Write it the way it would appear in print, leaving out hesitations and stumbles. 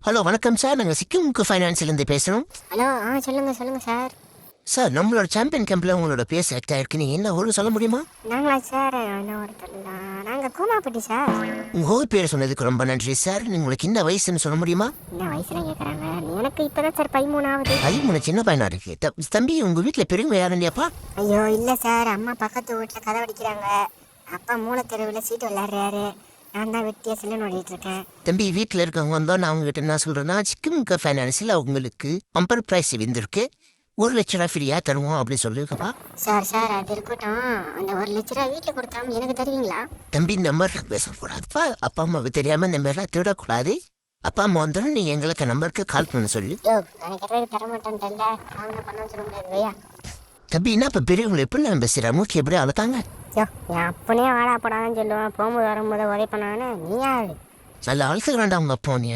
Hello வணக்கம் sir, நாங்கள் சிக்கிமுக்கு ஃபைனான்ஸ்லேருந்து பேசுகிறோம். ஹலோ சொல்லுங்கள் சார். சார், நம்மளோட சாம்பியன் கேம்பில் உங்களோட பேர் செலக்ட் ஆகிருக்கு. நீங்கள் என்ன ஊர் சொல்ல முடியுமா? நாங்களா சார்? நாங்கள் கூமாப்பட்டி சார். உங்கள் ஊர் பேர் சொன்னதுக்கு ரொம்ப நன்றி சார். உங்களுக்கு என்ன வயசுன்னு சொல்ல முடியுமா? என்ன வயசுல கேட்குறாங்க? எனக்கு இப்போ தான் சார் 13 13 சின்ன பையனா இருக்கு. தம்பி, உங்கள் வீட்டில் பெரியவங்க யாரும் இல்லையாப்பா? ஐயோ இல்லை சார், அம்மா பக்கத்து வீட்டில் கதை அடிக்கிறாங்க. அப்பா மூலத்தெருவில் சீட்டு விளையாடுறாரு. நான் தான் வெட்டியாக செல்லு நோடிட்டு இருக்கேன். தம்பி, வீட்டில் இருக்கவங்க வந்தால் நான் உங்ககிட்ட என்ன சொல்கிறேன்னா, சிக்கிமுக்கு ஃபைனான்ஸில் உங்களுக்கு பம்பர் ப்ரைஸ் விந்திருக்கு. 1,00,000 ஃப்ரீயாக தருவோம் அப்படி சொல்லியிருக்கப்பா. சார் அது இருக்கட்டும். அந்த 1,00,000 வீட்டில் கொடுத்தாம எனக்கு தருவீங்களா? தம்பி, இந்த மாதிரிலாம் பேசக்கூடாதுப்பா. அப்பா அம்மாவுக்கு தெரியாமல் இந்த மாதிரிலாம் திருடக்கூடாது. அப்பா அம்மா வந்தாலும் நீங்கள் எங்களுக்கு நம்பருக்கு கால் பண்ண சொல்லி. நான் கேட்டதுக்கு தர மாட்டேன்ட்டேன்ல. அவங்க பண்ண சொல்ல முடியாது வையா. தம்பி, என்ன இப்போ பெரியவங்களை எப்படி நான் பேசுகிறேன்? மூச்சு எப்படி அழைத்தாங்க? என் அப்பனே வாடா போடான்னு சொல்லுவேன். போகும்போது வரும்போது உதவி பண்ணானே நீ யாரு? நல்லா அழைத்துக்கிறாண்டா உங்கள் அப்பா நீ.